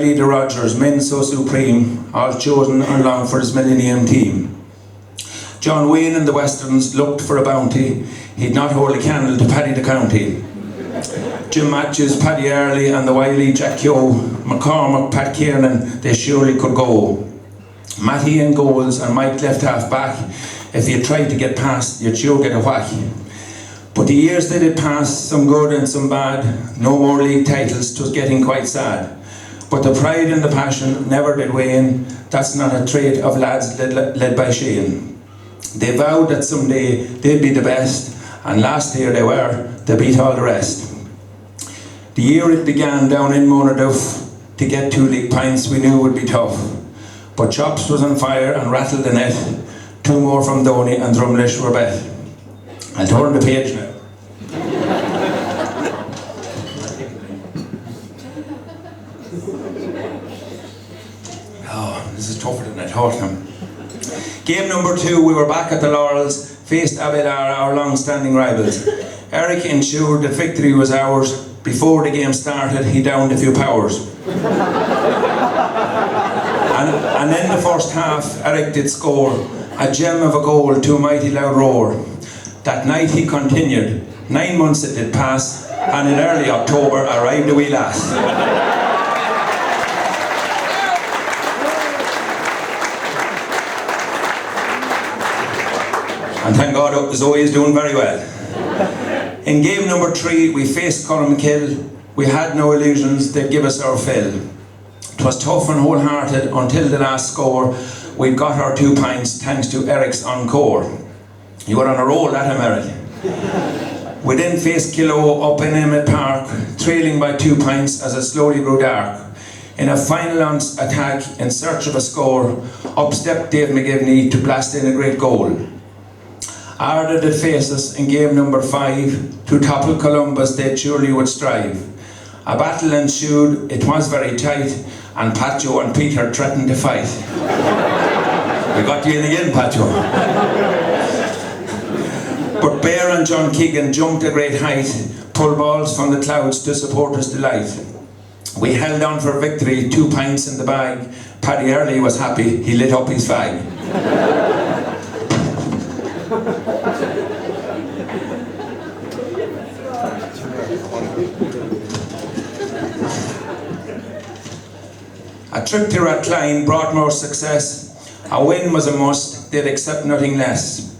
The Rogers, men so supreme, all chosen on long for his Millennium team. John Wayne and the Westerns looked for a bounty, he'd not hold a candle to Paddy the County. Jim Matthews, Paddy Early and the wily Jack Keogh, McCormack, Pat Kiernan, they surely could go. Matty in goals and Mike left half back, if you tried to get past, you'd sure get a whack. But the years they did pass, some good and some bad, no more league titles, 'twas getting quite sad. But the pride and the passion never did wane, that's not a trait of lads led by Shane. They vowed that someday they'd be the best, and last year they beat all the rest. The year it began down in Monaduff, to get 2 league pints we knew would be tough. But Chops was on fire and rattled the net, 2 more from Donny and Drumlish were bet. I'll turn the page now. Oh, this is tougher than I thought. Game number 2, we were back at the Laurels, faced Abedar, our long-standing rivals. Eric ensured that victory was ours. Before the game started, he downed a few powers. and in the first half, Eric did score a gem of a goal to a mighty loud roar. That night he continued, 9 months it did pass, and in early October arrived the wee lass. And thank God Zoe is doing very well. In game number 3 we faced Columkill. We had no illusions, they'd give us our fill. 'Twas tough and wholehearted until the last score. We got our 2 pints thanks to Eric's encore. You were on a roll that time, Eric. We then faced Kilo up in Emmett Park, trailing by 2 pints as it slowly grew dark. In a final attack in search of a score, up stepped Dave McGivney to blast in a great goal. Arda did face us in game number 5, to topple Columbus they surely would strive. A battle ensued, it was very tight, and Pacho and Peter threatened to fight. We got you in again, Pacho. But Bear and John Keegan jumped a great height, pulled balls from the clouds to supporters' delight. We held on for victory, 2 pints in the bag. Paddy Early was happy, he lit up his fag. A trip to Rathline brought more success. A win was a must, they'd accept nothing less.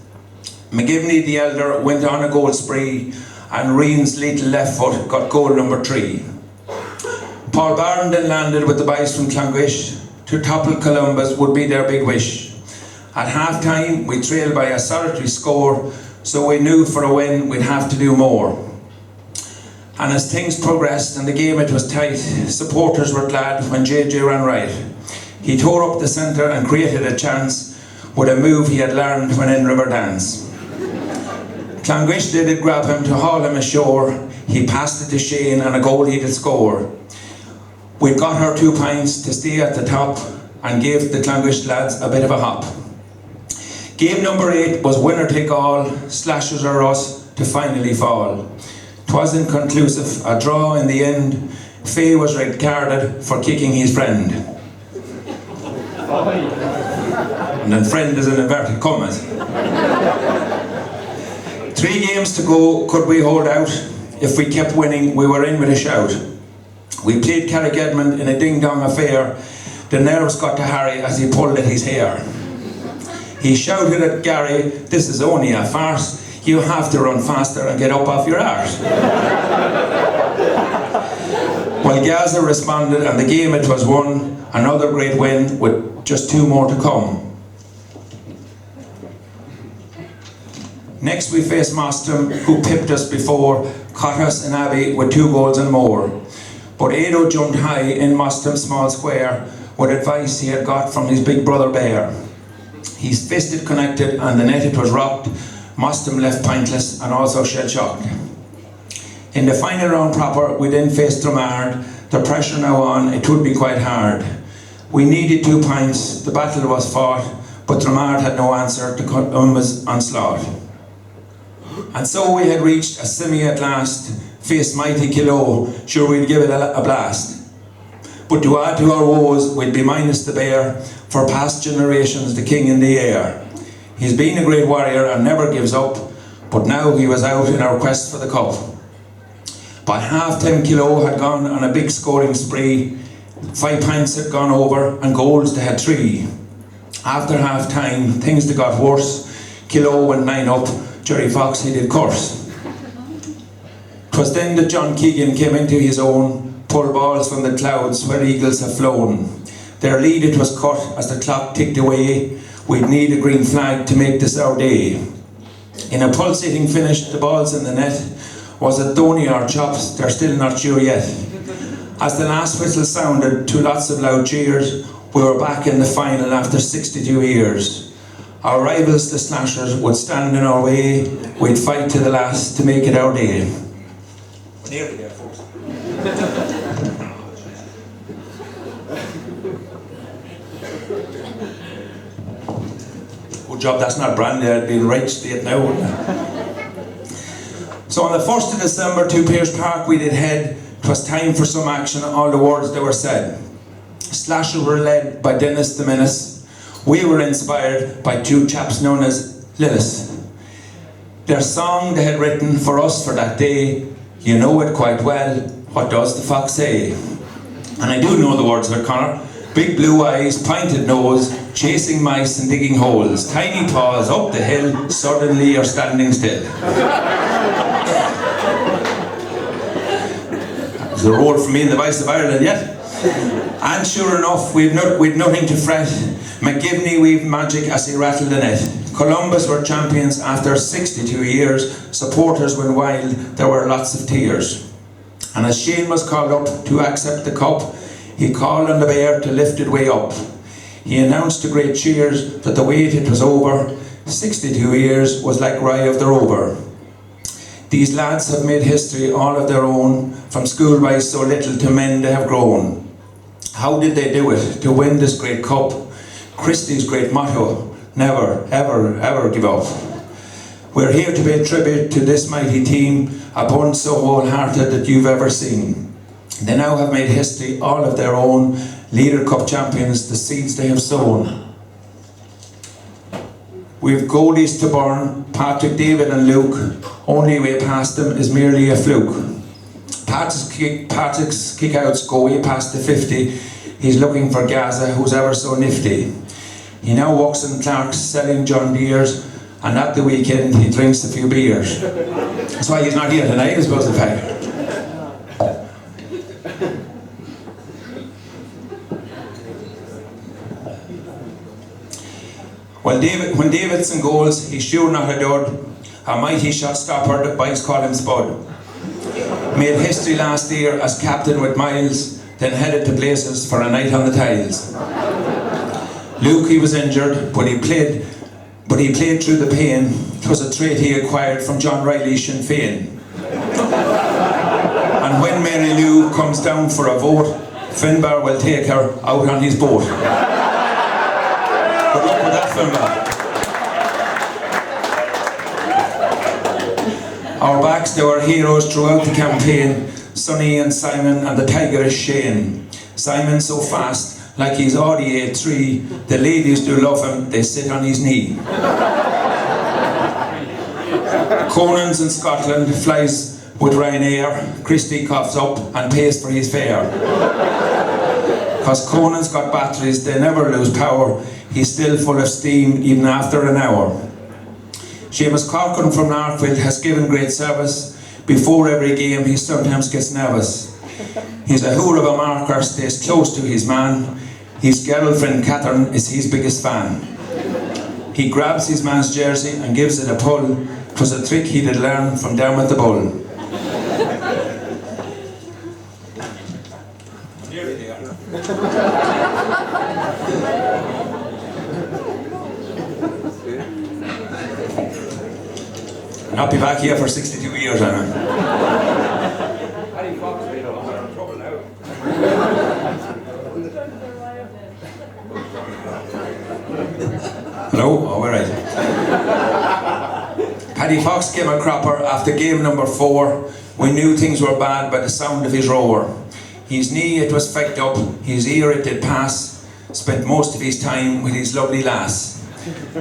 McGivney the elder went on a goal spree, and Reen's little left foot got goal number 3. Paul Barron then landed with the boys from Clongwish. To topple Columbus would be their big wish. At half time we trailed by a solitary score, so we knew for a win we'd have to do more. And as things progressed and the game it was tight, supporters were glad when JJ ran right. He tore up the centre and created a chance with a move he had learned when in river dance. Clongwish did grab him to haul him ashore. He passed it to Shane and a goal he did score. We got our 2 pints to stay at the top and gave the Clongwish lads a bit of a hop. Game number 8 was winner take all, Slashers or us to finally fall. 'Twas inconclusive, a draw in the end. Faye was red carded for kicking his friend. And then friend is an inverted commas. 3 games to go, could we hold out? If we kept winning, we were in with a shout. We played Carrick Edmund in a ding-dong affair. The nerves got to Harry as he pulled at his hair. He shouted at Gary, this is only a farce. You have to run faster and get up off your arse. Well, Gaza responded and the game it was won. Another great win with just 2 more to come. Next we faced Mostam, who pipped us before, caught us in Abbey with 2 goals and more. But Ado jumped high in Mostam's small square with advice he had got from his big brother Bear. His fist had connected and the net it was rocked. Mostam left pintless and also shell-shocked. In the final round proper, we then faced Dromard. The pressure now on, it would be quite hard. We needed 2 pints, the battle was fought, but Dromard had no answer to Columbus' onslaught. And so we had reached a semi at last, faced mighty Kilo, sure we'd give it a blast. But to add to our woes, we'd be minus the bear, for past generations the king in the air. He's been a great warrior and never gives up, but now he was out in our quest for the cup. By half time Kilo had gone on a big scoring spree, 5 pints had gone over and goals they had 3. After half time, things they got worse. Kilo went 9 up, Jerry Fox he did curse. 'Twas then that John Keegan came into his own, pulled balls from the clouds where eagles have flown. Their lead it was cut as the clock ticked away. We'd need a green flag to make this our day. In a pulsating finish, the balls in the net. Was it Dhoni or Chops? They're still not sure yet. As the last whistle sounded, to lots of loud cheers, we were back in the final after 62 years. Our rivals, the Slashers, would stand in our way. We'd fight to the last to make it our day. We're nearly there, folks. Good job, that's not brandy. I'd be in right state now, wouldn't I? So on the 1st of December, to Pearse Park we did head. 'Twas time for some action, all the words they were said. Slashers were led by Dennis the Menace. We were inspired by 2 chaps known as Lillis. Their song they had written for us for that day, you know it quite well, what does the fox say? And I do know the words of it, Connor. Big blue eyes, pointed nose, chasing mice and digging holes, tiny paws up the hill, suddenly you're standing still. There's a roll from me in the Vice of Ireland yet. And sure enough, we'd nothing to fret. McGivney weaved magic as he rattled the net. Columbus were champions after 62 years. Supporters went wild, there were lots of tears. And as Shane was called up to accept the cup, he called on the bear to lift it way up. He announced to great cheers that the wait it was over. 62 years was like Rye of the Rover. These lads have made history all of their own. From schoolboys so little to men they have grown. How did they do it to win this great cup? Christie's great motto, never, ever, ever give up. We're here to pay tribute to this mighty team, a bunch so wholehearted that you've ever seen. They now have made history all of their own, Leader Cup champions, the seeds they have sown. We've goalies to burn, Patrick, David and Luke, only way past them is merely a fluke. Patrick's kick-outs go way past the 50, he's looking for Gaza, who's ever so nifty. He now walks in Clark's selling John Deere's, and at the weekend he drinks a few beers. That's why he's not here tonight, I suppose, in fact. Well, when David's in goals, he's sure not a dud. A mighty shot stopper, the boys call him Spud. Made history last year as captain with Miles, then headed to places for a night on the tiles. Luke, he was injured, but he played through the pain. It was a trait he acquired from John Riley's Sinn Féin. And when Mary Lou comes down for a vote, Finbar will take her out on his boat. Good luck with that, Finbar. Our backs, they were heroes throughout the campaign. Sonny and Simon and the tigerish Shane. Simon so fast, like he's Audi A3. The ladies do love him, they sit on his knee. Conan's in Scotland, flies with Ryanair. Christie coughs up and pays for his fare. Cause Conan's got batteries, they never lose power. He's still full of steam even after an hour. Seamus Corcoran from Northfield has given great service. Before every game he sometimes gets nervous. He's a hool of a marker, stays close to his man. His girlfriend Catherine is his biggest fan. He grabs his man's jersey and gives it a pull. 'Twas a trick he did learn from Dermot the Bull. I'll be back here for 62 years, I know. Hello? Oh, we're right. Paddy Fox came a cropper after game number 4. We knew things were bad by the sound of his roar. His knee it was fecked up, his ear it did pass, spent most of his time with his lovely lass.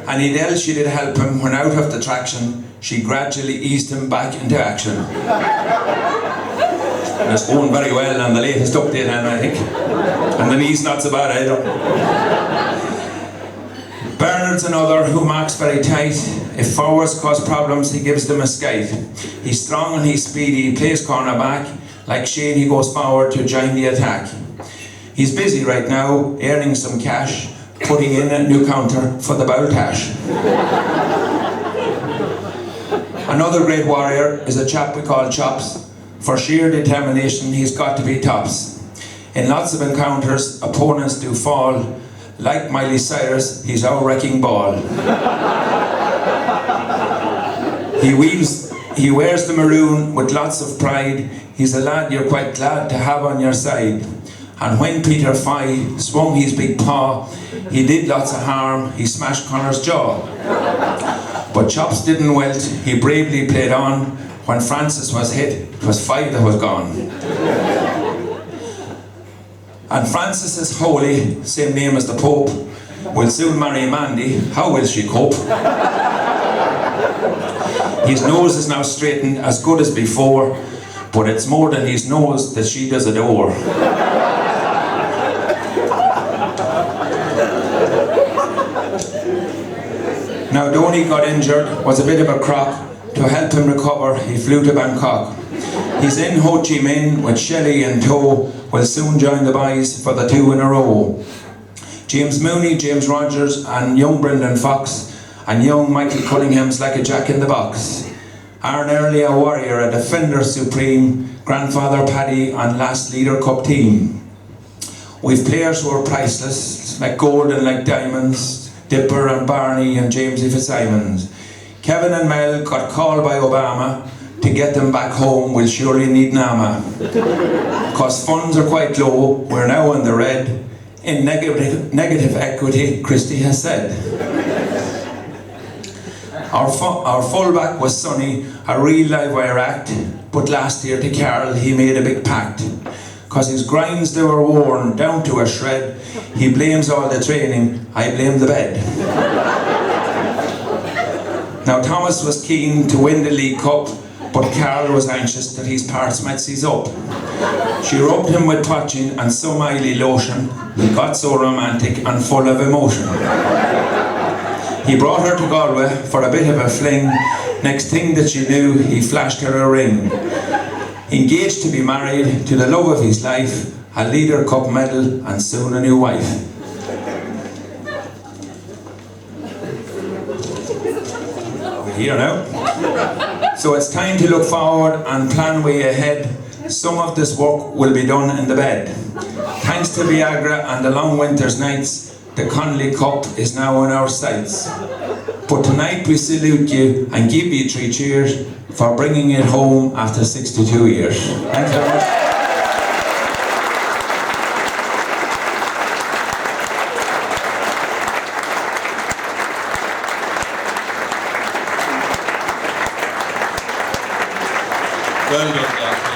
And Edel she did help him when out of the traction, she gradually eased him back into action. And it's going very well on the latest update, I think. And the knee's not so bad either. Bernard's another who marks very tight. If forwards cause problems, he gives them a skite. He's strong and he's speedy, he plays corner back. Like Shane, he goes forward to join the attack. He's busy right now, earning some cash, putting in a new counter for the Baltash. Another great warrior is a chap we call Chops. For sheer determination, he's got to be tops. In lots of encounters, opponents do fall. Like Miley Cyrus, he's our wrecking ball. He wears the maroon with lots of pride. He's a lad you're quite glad to have on your side. And when Peter Fye swung his big paw, he did lots of harm, he smashed Connor's jaw. But Chops didn't wilt, he bravely played on. When Francis was hit, it was Fye that was gone. And Francis is holy, same name as the Pope, will soon marry Mandy. How will she cope? His nose is now straightened as good as before, but it's more than his nose that she does adore. Now Donny got injured, was a bit of a crock. To help him recover, he flew to Bangkok. He's in Ho Chi Minh with Shelley in tow, will soon join the boys for the 2 in a row. James Mooney, James Rogers and young Brendan Fox and young Michael Cunningham's like a jack in the box. Aaron Early, a warrior, a defender supreme, grandfather Paddy and last leader cup team. We've players who are priceless, like gold and like diamonds, Dipper and Barney and Jamesy Fitzsimons. Kevin and Mel got called by Obama. To get them back home, we'll surely need Nama. Cause funds are quite low, we're now in the red. In negative equity, Christie has said. Our fullback was Sonny, a real live wire act. But last year to Carroll, he made a big pact. Cause his grinds they were worn down to a shred. He blames all the training, I blame the bed. Now Thomas was keen to win the League Cup, but Carol was anxious that his parts might seize up. She rubbed him with twatching and some oily lotion. He got so romantic and full of emotion. He brought her to Galway for a bit of a fling. Next thing that she knew, he flashed her a ring. Engaged to be married to the love of his life, a Leader Cup medal and soon a new wife. Here now. So it's time to look forward and plan way ahead. Some of this work will be done in the bed. Thanks to Viagra and the long winter's nights, the Connolly Cup is now in our sights. But tonight we salute you and give you 3 cheers for bringing it home after 62 years. Thanks very much. Well done, Glasgow.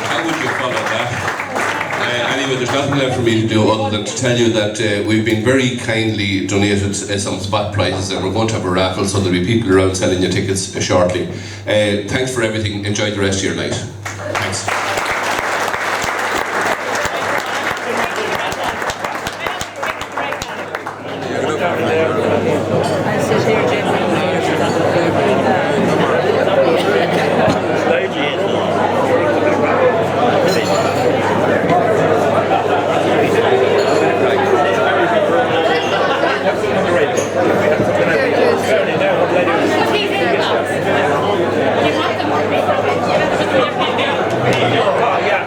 How would you follow that? Anyway, there's nothing left for me to do other than to tell you that we've been very kindly donated some spot prizes and we're going to have a raffle, so there'll be people around selling you tickets shortly. Thanks for everything. Enjoy the rest of your night.